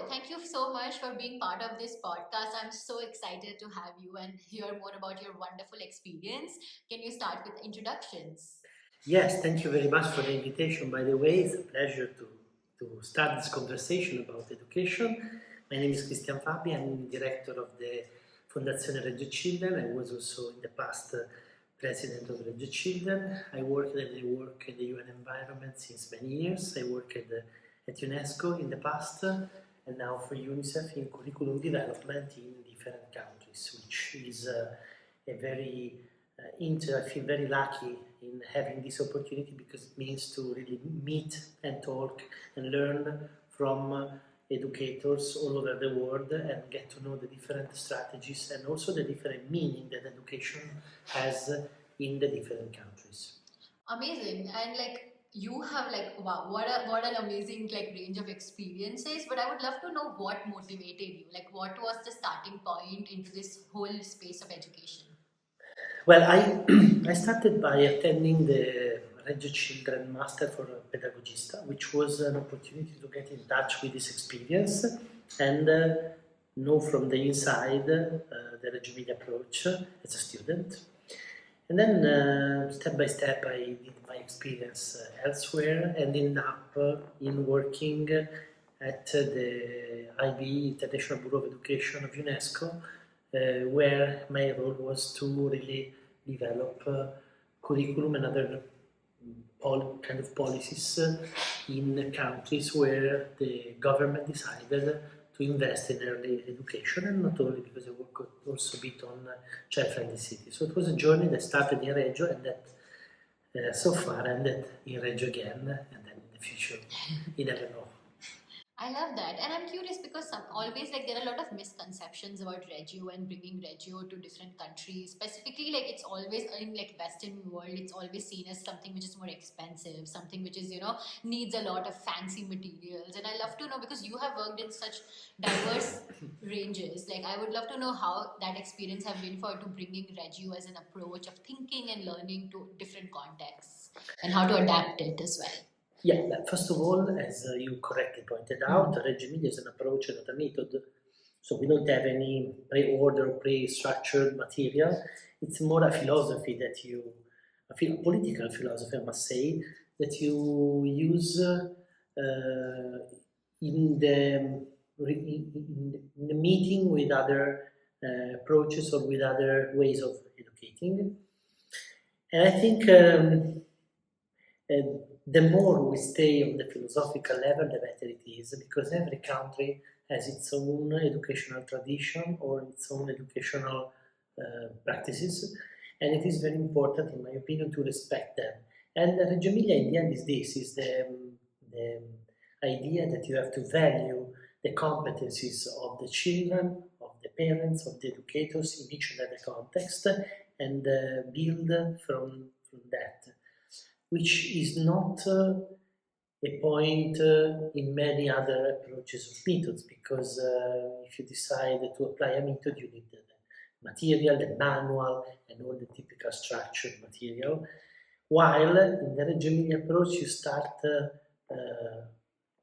Thank you so much for being part of this podcast. I'm so excited to have you and hear more about your wonderful experience. Can you start with introductions? Yes, thank you very much for the invitation. By the way, it's a pleasure to start this conversation about education. My name is Cristian Fabbi. I'm director of the Fondazione Reggio Children. I was also in the past President of Reggio Children. I worked and I work in the UN environment since many years. I worked at UNESCO in the past and now for UNICEF in curriculum development in different countries, which is a very I feel very lucky in having this opportunity because it means to really meet and talk and learn from educators all over the world and get to know the different strategies and also the different meaning that education has in the different countries. Amazing. And like you have like wow, what an amazing like range of experiences. But I would love to know what motivated you. Like what was the starting point into this whole space of education? Well, I started by attending the Reggio Children Master for Pedagogista, which was an opportunity to get in touch with this experience and know from the inside the Reggio Emilia approach as a student. And then step by step I did my experience elsewhere and ended up in working at the IB, International Bureau of Education of UNESCO, where my role was to really develop curriculum and other kind of policies in countries where the government decided to invest in early education, and not only because I work also a bit on child-friendly cities. So it was a journey that started in Reggio and that so far ended in Reggio again, and then in the future, you never know. I love that, and I'm curious because always like there are a lot of misconceptions about Reggio and bringing Reggio to different countries. Specifically, like it's always in like Western world, it's always seen as something which is more expensive, something which is needs a lot of fancy materials. And I love to know because you have worked in such diverse ranges. Like I would love to know how that experience have been for to bringing Reggio as an approach of thinking and learning to different contexts and how to adapt it as well. Yeah, first of all, as you correctly pointed out, Reggio Emilia is an approach, not a method. So we don't have any pre-ordered, pre-structured material. It's more a philosophy that a political philosophy, I must say, that you use in the meeting with other approaches or with other ways of educating. And I think the more we stay on the philosophical level, the better it is, because every country has its own educational tradition or its own educational practices, and it is very important, in my opinion, to respect them. And Reggio Emilia, in the end, is this: is the idea that you have to value the competencies of the children, of the parents, of the educators in each and every context, and build from that, which is not a point in many other approaches of methods, because if you decide to apply a method, you need the material, the manual, and all the typical structured material. While in the Reggio Emilia approach, you start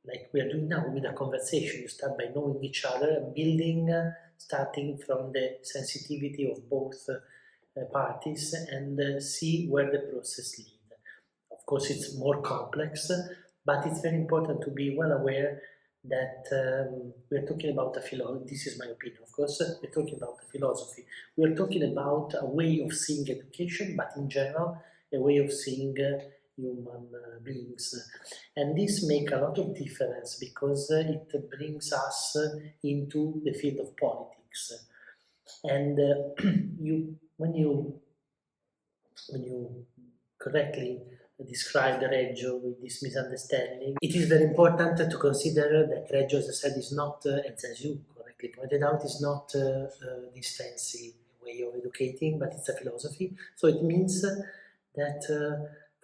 like we are doing now with a conversation. You start by knowing each other and building, starting from the sensitivity of both parties, and see where the process leads. Of course, it's more complex, but it's very important to be well aware that we're talking about a philosophy. This is my opinion, of course. We're talking about a philosophy. We're talking about a way of seeing education, but in general, a way of seeing human beings. And this makes a lot of difference because it brings us into the field of politics. And when you correctly describe the Reggio with this misunderstanding, it is very important to consider that Reggio, as I said, is not, as you correctly pointed out, is not this fancy way of educating, but it's a philosophy. So it means that,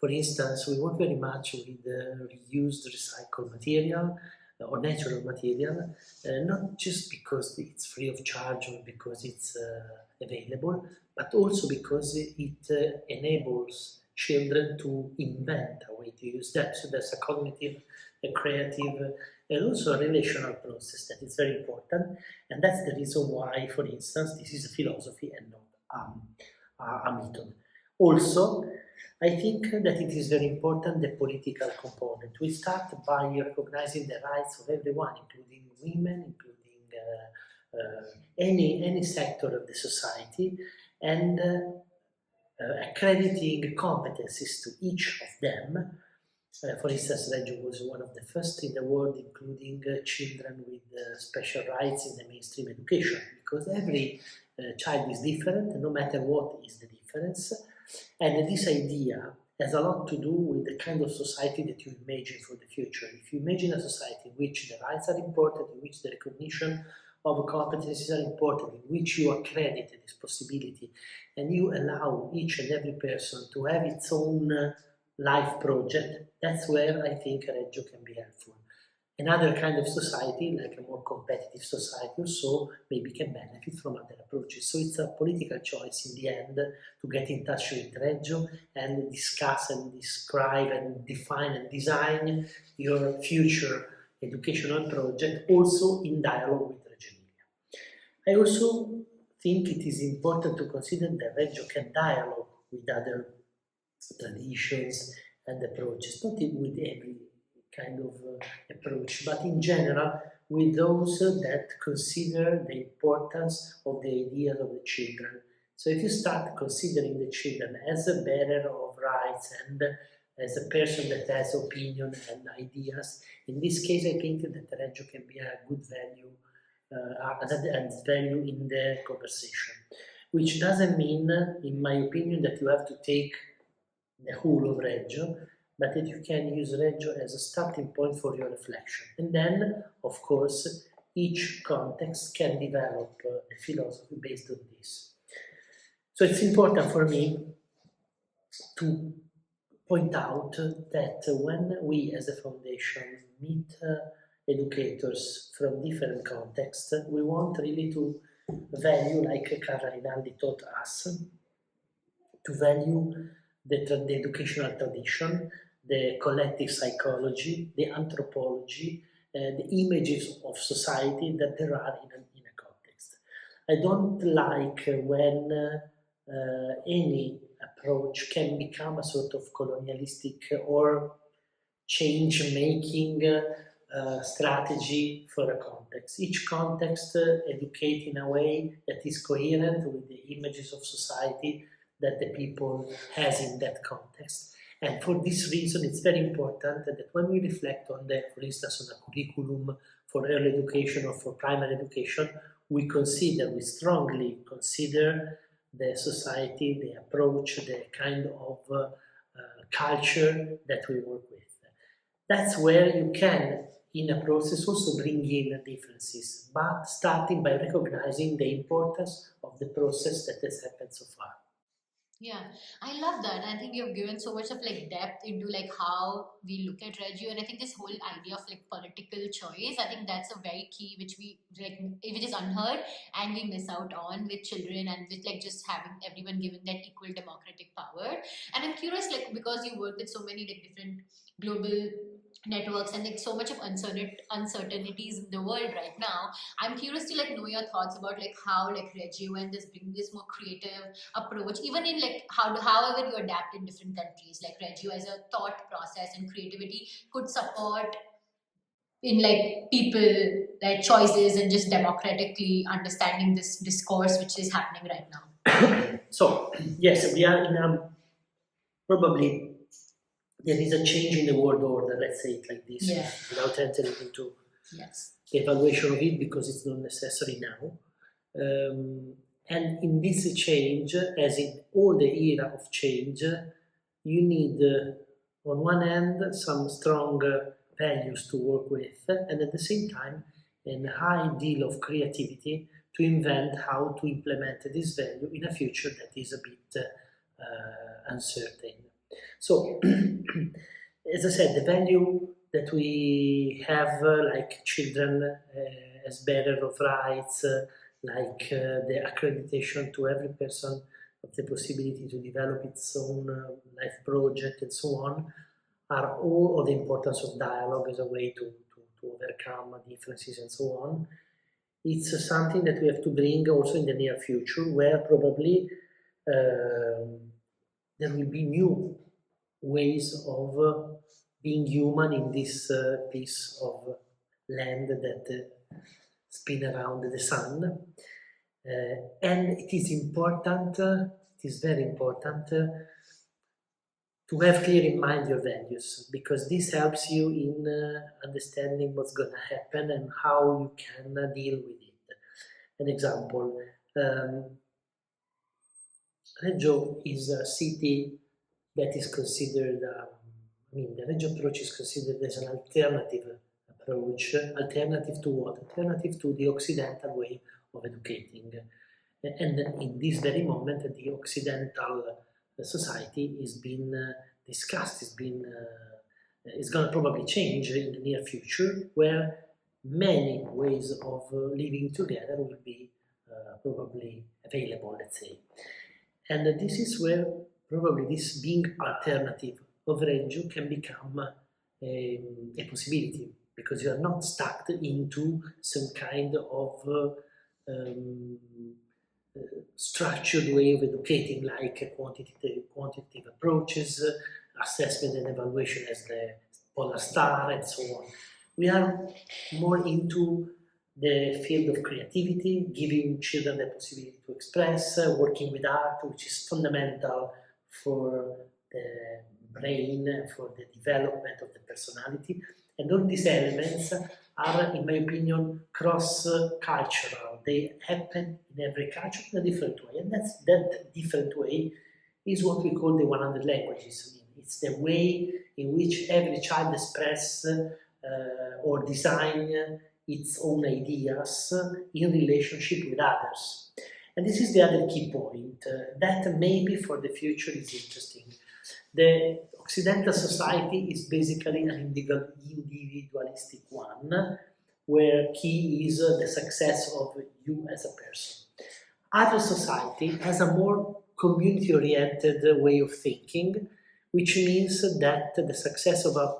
for instance, we work very much with reused, recycled material or natural material, not just because it's free of charge or because it's available, but also because it enables children to invent a way to use that. So there's a cognitive, a creative and also a relational process that is very important. And that's the reason why, for instance, this is a philosophy and not a method. Also, I think that it is very important, the political component. We start by recognizing the rights of everyone, including women, including any sector of the society, and accrediting competencies to each of them. For instance, Reggio was one of the first in the world, including children with special rights in the mainstream education, because every child is different, no matter what is the difference. And this idea has a lot to do with the kind of society that you imagine for the future. If you imagine a society in which the rights are important, in which the recognition of competencies are important, in which you accredit this possibility, and you allow each and every person to have its own life project, that's where I think Reggio can be helpful. Another kind of society, like a more competitive society or so, maybe can benefit from other approaches. So it's a political choice in the end to get in touch with Reggio and discuss and describe and define and design your future educational project, also in dialogue with Reggio Emilia. I also think it is important to consider that Reggio can dialogue with other traditions and approaches, not with every kind of approach, but in general with those that consider the importance of the ideas of the children. So if you start considering the children as a bearer of rights and as a person that has opinion and ideas, in this case I think that Reggio can be a good value, added value in the conversation, which doesn't mean, in my opinion, that you have to take the whole of Reggio, but that you can use Reggio as a starting point for your reflection. And then, of course, each context can develop a philosophy based on this. So it's important for me to point out that when we as a foundation meet educators from different contexts, we want really to value, like Carla Rinaldi taught us, to value the educational tradition, the collective psychology, the anthropology, the images of society that there are in a context. I don't like when any approach can become a sort of colonialistic or change-making strategy for a context. Each context educates in a way that is coherent with the images of society that the people has in that context. And for this reason, it's very important that when we reflect on the, for instance, on a curriculum for early education or for primary education, we strongly consider the society, the approach, the kind of culture that we work with. That's where you can, in a process, also bring in differences, but starting by recognizing the importance of the process that has happened so far. Yeah, I love that. I think you've given so much of like depth into like how we look at Reggio, and I think this whole idea of like political choice, I think that's a very key which we like, which is unheard and we miss out on with children and with like just having everyone given that equal democratic power. And I'm curious, like because you work with so many like different global networks and like so much of uncertainties in the world right now. I'm curious to like know your thoughts about like how like Reggio and this bring this more creative approach, even in like however you adapt in different countries, like Reggio as a thought process and creativity could support in like people like choices and just democratically understanding this discourse which is happening right now. So, yes, we are in a probably there is a change in the world order, let's say it like this, Yeah. without entering into Yes. the evaluation of it because it's not necessary now. And in this change, as in all the era of change, you need, on one hand, some strong values to work with, and at the same time, a high deal of creativity to invent how to implement this value in a future that is a bit uncertain. So, as I said, the value that we have, like children as bearer of rights, the accreditation to every person of the possibility to develop its own life project and so on, are all of the importance of dialogue as a way to to overcome differences and so on. It's something that we have to bring also in the near future, where probably there will be new ways of being human in this piece of land that spin around the sun. And it is important, it is very important to have clear in mind your values, because this helps you in understanding what's going to happen and how you can deal with it. An example, Reggio is a city that is considered, the Reggio approach is considered as an alternative approach. Alternative to what? Alternative to the Occidental way of educating. And in this very moment, the Occidental society is being discussed, is going to probably change in the near future, where many ways of living together will be probably available, let's say. And this is where probably this being alternative of Reggio can become a possibility, because you are not stuck into some kind of structured way of educating, like quantitative approaches, assessment and evaluation as the polar star, and so on. We are more into the field of creativity, giving children the possibility to express, working with art, which is fundamental for the brain, for the development of the personality. And all these elements are, in my opinion, cross-cultural. They happen in every culture in a different way. And that different way is what we call the 100 languages. It's the way in which every child expresses or design its own ideas in relationship with others. And this is the other key point that maybe for the future is interesting. The Occidental society is basically an individualistic one, where key is the success of you as a person. Other society has a more community-oriented way of thinking, which means that the success of a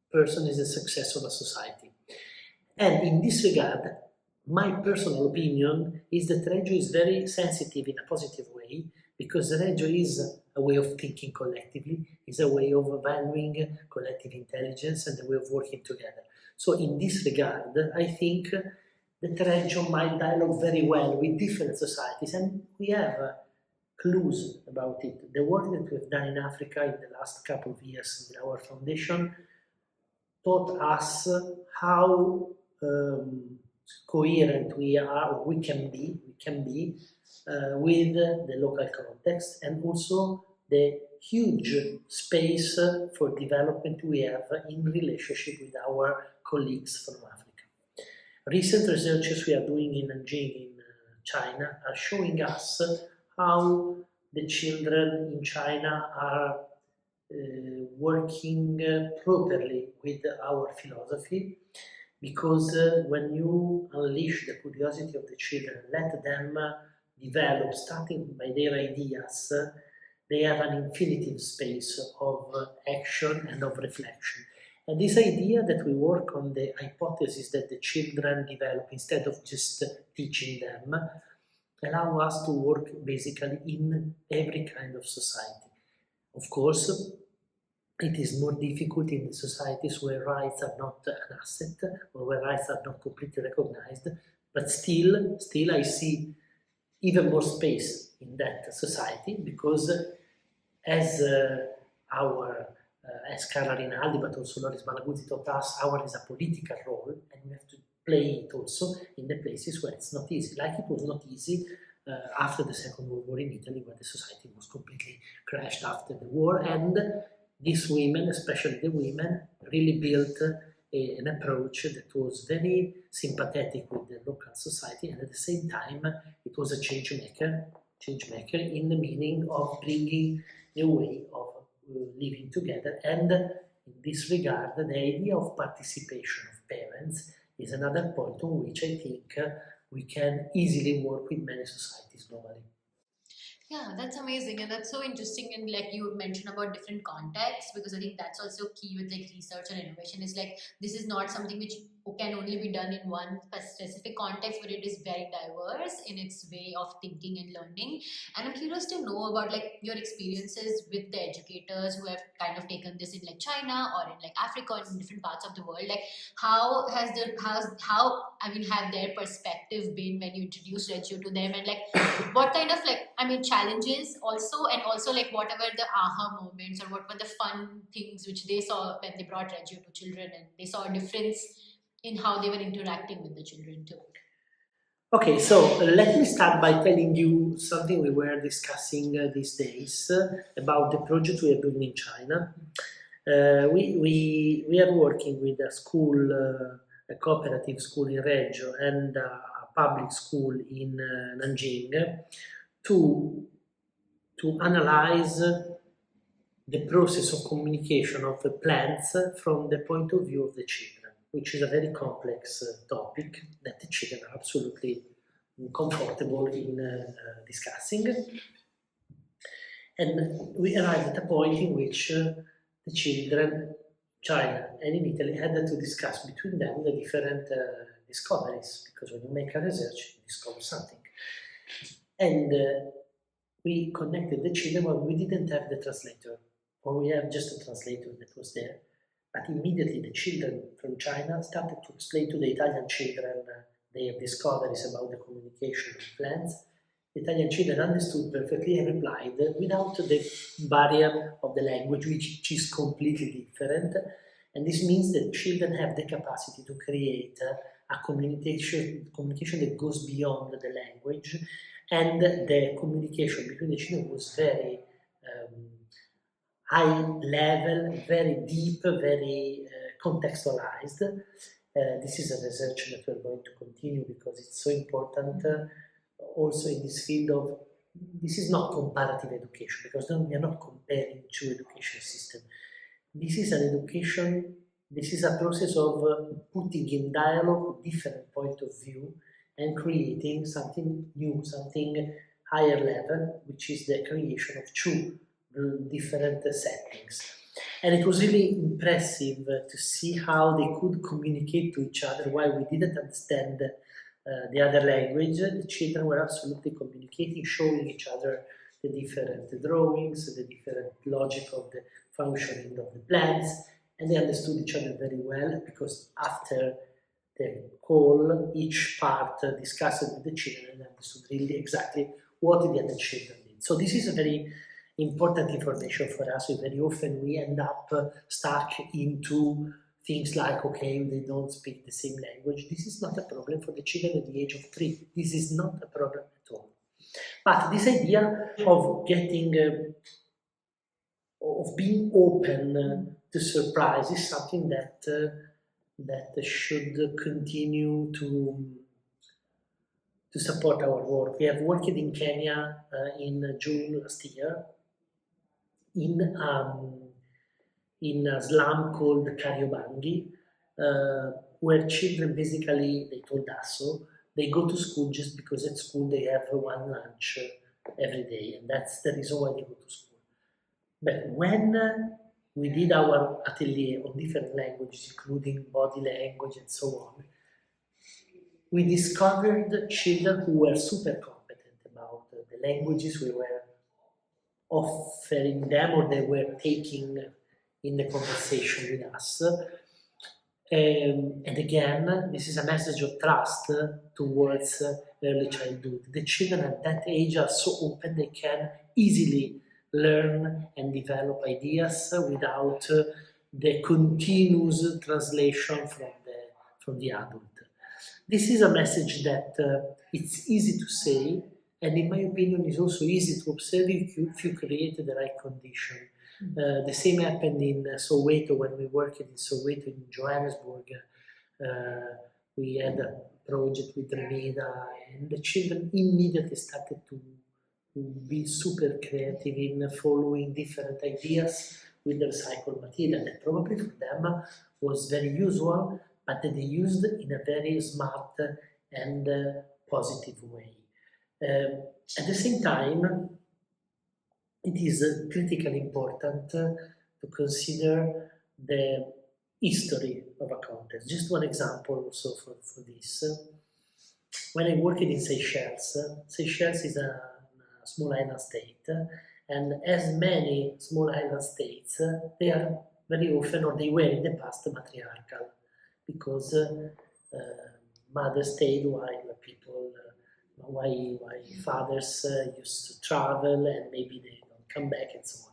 person is the success of a society. And in this regard, my personal opinion is that Reggio is very sensitive in a positive way, because Reggio is a way of thinking collectively, is a way of valuing collective intelligence and the way of working together. So in this regard, I think that Reggio might dialogue very well with different societies, and we have clues about it. The work that we've done in Africa in the last couple of years with our foundation taught us how coherent we can be with the local context, and also the huge space for development we have in relationship with our colleagues from Africa. Recent researches we are doing in Nanjing in China are showing us how the children in China are working properly with our philosophy, because when you unleash the curiosity of the children, let them develop, starting by their ideas, they have an infinitive space of action and of reflection. And this idea that we work on the hypothesis that the children develop instead of just teaching them, allow us to work basically in every kind of society. Of course, it is more difficult in the societies where rights are not an asset, or where rights are not completely recognized, but still I see even more space in that society, because as Carla Rinaldi, but also Loris Malaguzzi taught us, ours is a political role, and we have to play it also in the places where it's not easy. Like it was not easy after the Second World War in Italy, where the society was completely crashed after the war, and these women, especially the women, really built an approach that was very sympathetic with the local society, and at the same time it was a change maker in the meaning of bringing a way of living together. And in this regard, the idea of participation of parents is another point on which I think we can easily work with many societies globally. Yeah, that's amazing, and that's so interesting. And like you mentioned about different contexts, because I think that's also key with like research and innovation. Is like this is not something which can only be done in one specific context, but it is very diverse in its way of thinking and learning. And I'm curious to know about like your experiences with the educators who have kind of taken this in like China or in like Africa or in different parts of the world. Like how I mean have their perspective been when you introduce Reggio to them, and like what kind of like I mean challenges also, and also like what were the aha moments or what were the fun things which they saw when they brought Reggio to children, and they saw a difference in how they were interacting with the children too. Okay, so let me start by telling you something we were discussing these days about the project we are doing in China. We are working with a school, a cooperative school in Reggio and a public school in Nanjing to analyze the process of communication of the plants from the point of view of the children, which is a very complex topic that the children are absolutely comfortable in discussing. And we arrived at a point in which the children, China and in Italy, had to discuss between them the different discoveries, because when you make a research, you discover something. And we connected the children, but we didn't have the translator, or we have just a translator that was there. But immediately the children from China started to explain to the Italian children their discoveries about the communication of plants. The Italian children understood perfectly and replied without the barrier of the language, which is completely different. And this means that children have the capacity to create a communication that goes beyond the language, and the communication between the children was very high level, very deep, very contextualized. This is a research that we're going to continue because it's so important also in this field of, this is not comparative education, because we are not comparing two education systems. This is an education, this is a process of putting in dialogue different point of view and creating something new, something higher level, which is the creation of two different settings. And it was really impressive to see how they could communicate to each other while we didn't understand the other language. The children were absolutely communicating, showing each other the different drawings, the different logic of the functioning of the plants, and they understood each other very well, because after the call, each part discussed with the children and understood really exactly what the other children did. So this is a very important information for us. Very often we end up stuck into things like, okay, they don't speak the same language. This is not a problem for the children at the age of 3. This is not a problem at all. But this idea of getting, of being open to surprise is something that that should continue to support our work. We have worked in Kenya in June last year in a slum called Kariobangi, where children basically, they told us so, they go to school just because at school they have one lunch every day, and that's the reason why they go to school. But when we did our atelier on different languages, including body language and so on, we discovered children who were super competent about the languages we were offering them, or they were taking in the conversation with us. And again, this is a message of trust towards early childhood. The children at that age are so open, they can easily learn and develop ideas without the continuous translation from the adult. This is a message that it's easy to say, and in my opinion is also easy to observe if you create the right condition. The same happened in Soweto when we worked in Soweto in Johannesburg. We had a project with Remeda, and the children immediately started to be super creative in following different ideas with the recycled material that probably for them was very usual, but that they used in a very smart and positive way. At the same time, it is critically important to consider the history of a context. Just one example also for this. When I worked in Seychelles, Seychelles is a small island state, and as many small island states, they are very often, or they were in the past, matriarchal, because mothers stayed while people, while fathers used to travel and maybe they don't come back and so on.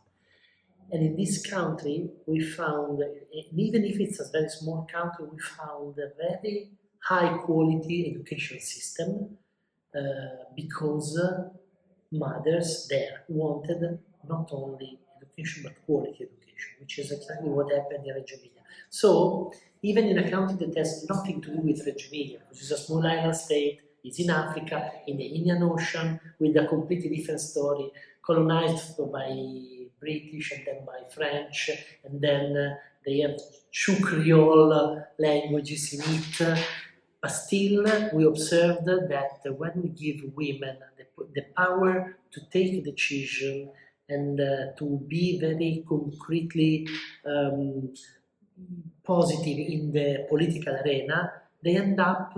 And in this country, we found, and even if it's a very small country, we found a very high quality education system because mothers there wanted not only education but quality education, which is exactly what happened in Reggio Emilia. So even in a country that has nothing to do with Reggio Emilia, which is a small island state, it's in Africa, in the Indian Ocean, with a completely different story, colonized by British and then by French, and then they have two Creole languages in it. But still, we observed that when we give women the power to take decision and to be very concretely positive in the political arena, they end up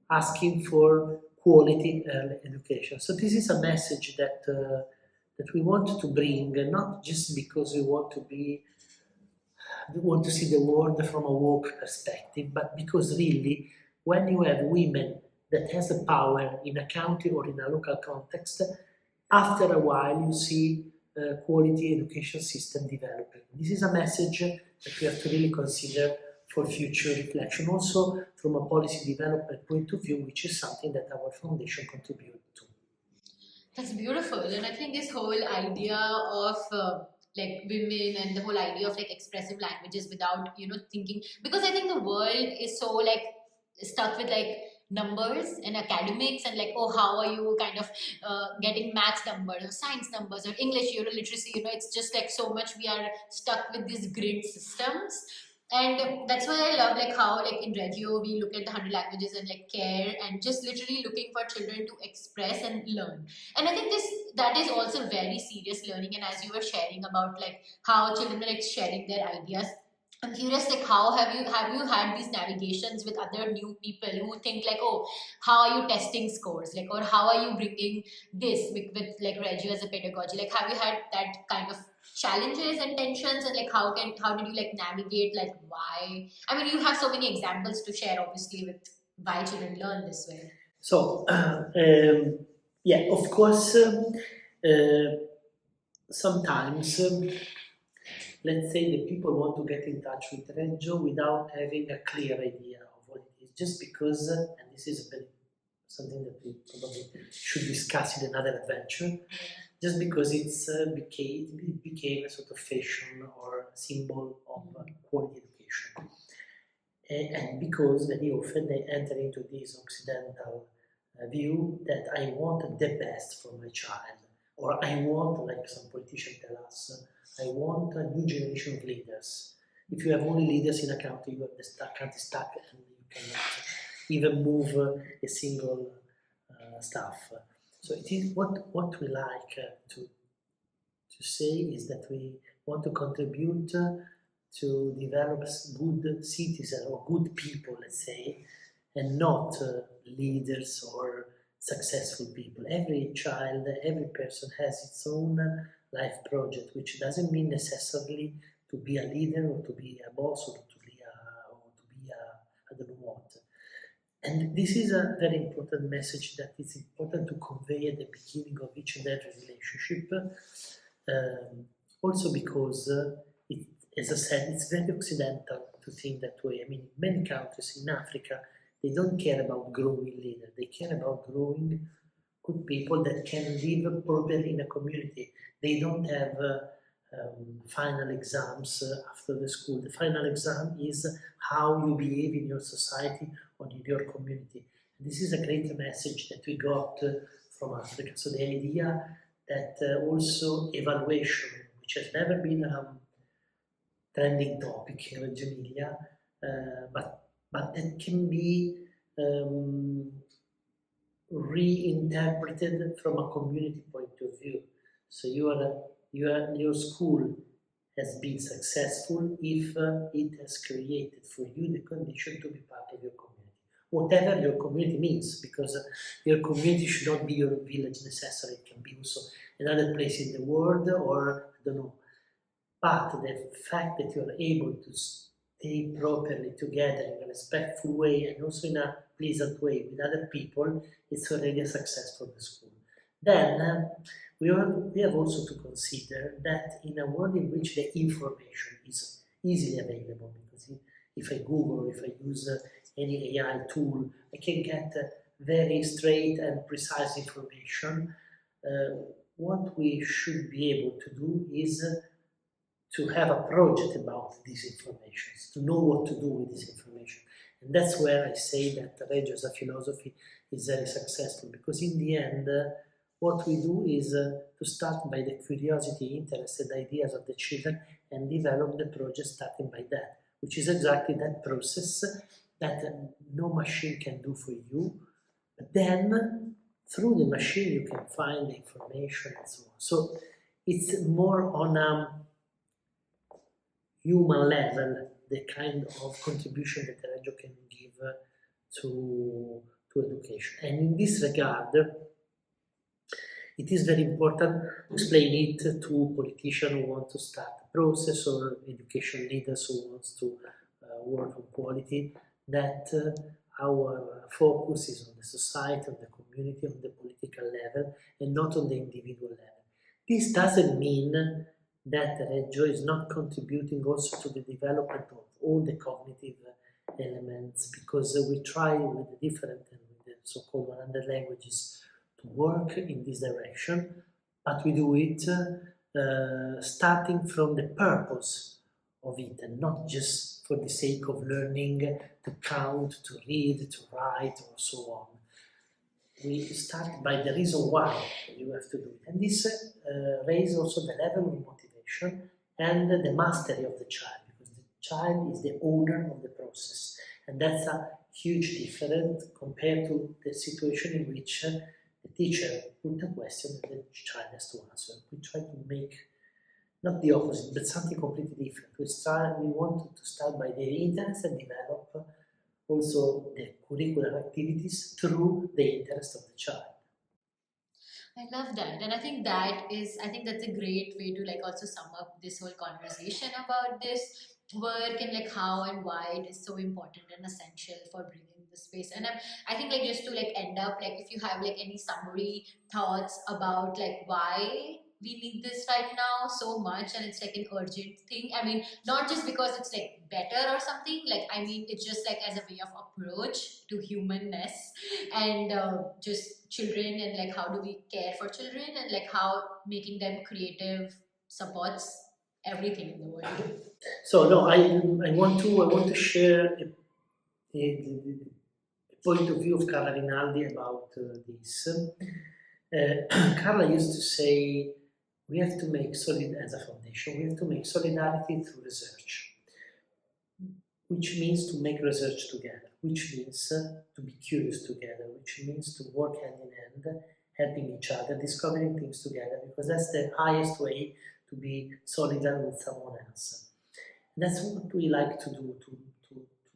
asking for quality education. So this is a message that that we want to bring, not just because we want to see the world from a woke perspective, but because really, when you have women that has the power in a country or in a local context, after a while you see quality education system developing. This is a message that we have to really consider for future reflection, also from a policy development point of view, which is something that our foundation contributes to. That's beautiful, and I think this whole idea of like women and the whole idea of like expressive languages without thinking, because I think the world is so like stuck with like numbers and academics and like, oh, how are you kind of getting math numbers or science numbers or English literacy, it's just like so much we are stuck with these grid systems. And that's why I love like how like in Reggio we look at the 100 languages and like care and just literally looking for children to express and learn. And I think that is also very serious learning. And as you were sharing about like how children are like sharing their ideas, I'm curious, like how have you had these navigations with other new people who think like, oh, how are you testing scores, like, or how are you bringing this with like Reggio as a pedagogy? Like, have you had that kind of challenges and tensions, and like how did you like navigate, like why? I mean, you have so many examples to share, obviously, with why children learn this way. So, yeah, of course, sometimes, let's say the people want to get in touch with Reggio without having a clear idea of what it is, just because, and this is something that we probably should discuss in another adventure, just because it became a sort of fashion or symbol of quality education. And because very often they enter into this Occidental view that I want the best for my child, or I want, like some politicians tell us, I want a new generation of leaders. If you have only leaders in a country, you have the country stuck and you cannot even move a single staff. So it is what we like to say is that we want to contribute to develop good citizens or good people, let's say, and not leaders or successful people. Every child, every person has its own life project, which doesn't mean necessarily to be a leader or to be a boss or to be I don't know what. And this is a very important message that is important to convey at the beginning of each and every relationship. Also because, as I said, it's very Occidental to think that way. I mean, many countries in Africa, they don't care about growing leaders. They care about growing good people that can live properly in a community. They don't have final exams after the school. The final exam is how you behave in your society or in your community. This is a great message that we got from Africa. So the idea that also evaluation, which has never been a trending topic in Reggio Emilia, but that can be reinterpreted from a community point of view. So you are your school has been successful if it has created for you the condition to be part of your community. Whatever your community means, because your community should not be your village necessarily. It can be also another place in the world, or I don't know. But the fact that you are able to stay properly together in a respectful way and also in a pleasant way with other people, it's already a success for the school. Then we have also to consider that in a world in which the information is easily available, because if I Google, if I use any AI tool, I can get very straight and precise information. What we should be able to do is to have a project about these informations, to know what to do with this information. And that's where I say that Reggio as a philosophy is very successful, because in the end, what we do is to start by the curiosity, interest, and ideas of the children and develop the project starting by that, which is exactly that process that no machine can do for you. But then, through the machine, you can find the information and so on. So it's more on a human level, the kind of contribution that Reggio can give to education. And in this regard, it is very important to explain it to politicians who want to start the process, or education leaders who want to work on quality, that our focus is on the society, on the community, on the political level, and not on the individual level. This doesn't mean that Reggio is not contributing also to the development of all the cognitive elements, because we try with the different and with the so-called 100 languages to work in this direction, but we do it starting from the purpose of it, and not just for the sake of learning to count, to read, to write, or so on. We start by the reason why you have to do it, and this raises also the level of motivation and the mastery of the child, because the child is the owner of the process, and that's a huge difference compared to the situation in which the teacher put a question and the child has to answer. We try to make not the opposite, but something completely different. We want to start by the interest and develop also the curricular activities through the interest of the child. I love that. And I think that's a great way to like also sum up this whole conversation about this work, and like how and why it is so important and essential for bringing the space. And I think like just to like end up, like if you have like any summary thoughts about like why we need this right now so much, and it's like an urgent thing. I mean, not just because it's like better or something, like I mean it's just like as a way of approach to humanness, and just children, and like how do we care for children, and like how making them creative supports everything in the world. So no, I want to share the point of view of Carla Rinaldi about this. Carla used to say, we have to make as a foundation, we have to make solidarity through research, which means to make research together, which means to be curious together, which means to work hand in hand, helping each other, discovering things together, because that's the highest way to be solidar with someone else. And that's what we like to do, to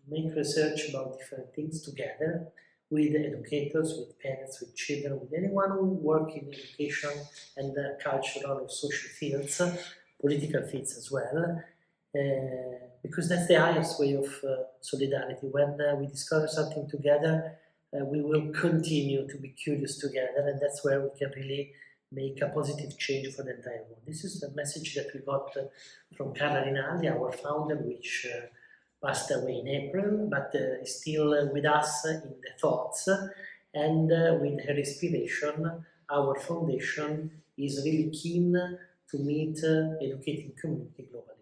make research about different things together with educators, with parents, with children, with anyone who work in education and cultural or social fields, political fields as well, because that's the highest way of solidarity. When we discover something together, we will continue to be curious together, and that's where we can really make a positive change for the entire world. This is the message that we got from Carla Rinaldi, our founder, which passed away in April, but is still with us in the thoughts, and with her inspiration, our foundation is really keen to meet educating community globally.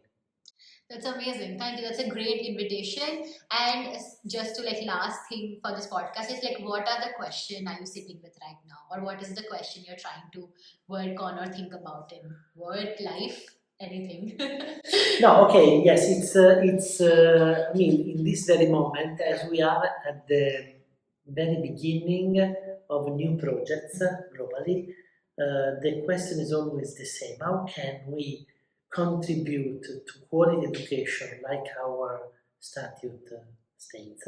That's amazing. Thank you. That's a great invitation. And just to like last thing for this podcast is like, what are the question are you sitting with right now, or what is the question you're trying to work on or think about in work, life, anything? No, okay, yes, it's. I mean, in this very moment, as we are at the very beginning of new projects globally, the question is always the same. How can we contribute to quality education like our statute states,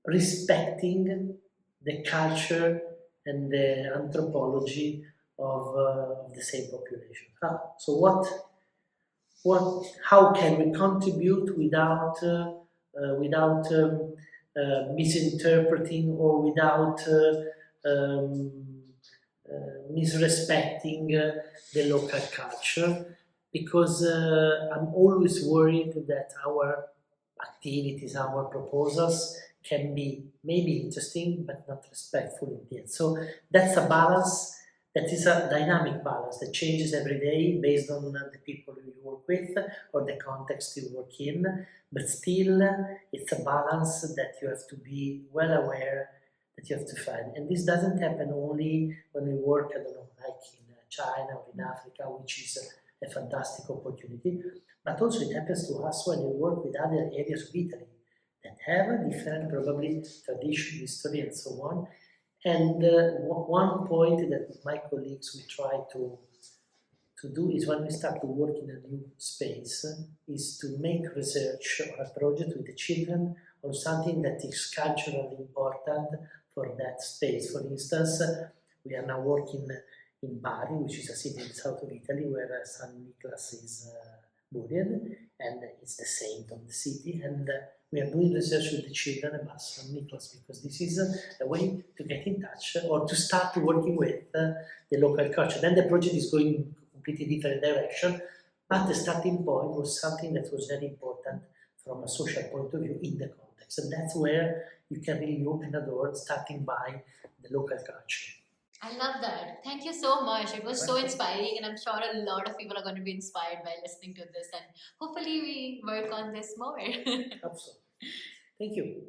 respecting the culture and the anthropology of the same population? So how can we contribute without misinterpreting or without misrespecting the local culture? Because I'm always worried that our activities, our proposals can be maybe interesting but not respectful in the end. So that's a balance. That is a dynamic balance that changes every day based on the people you work with or the context you work in, but still it's a balance that you have to be well aware that you have to find. And this doesn't happen only when we work, I don't know, like in China or in Africa, which is a fantastic opportunity, but also it happens to us when we work with other areas of Italy that have a different, probably, tradition, history, and so on. And one point that my colleagues will try to do is when we start to work in a new space, is to make research or a project with the children on something that is culturally important for that space. For instance, we are now working in Bari, which is a city in the south of Italy where San Nicholas is buried, and it's the saint of the city. And we are doing research with the children about St. Nicholas because this is a way to get in touch or to start working with the local culture. Then the project is going in a completely different direction, but the starting point was something that was very important from a social point of view in the context. And that's where you can really open a door, starting by the local culture. I love that. Thank you so much. It was so inspiring, and I'm sure a lot of people are going to be inspired by listening to this. And hopefully, we work on this more. Absolutely. Thank you.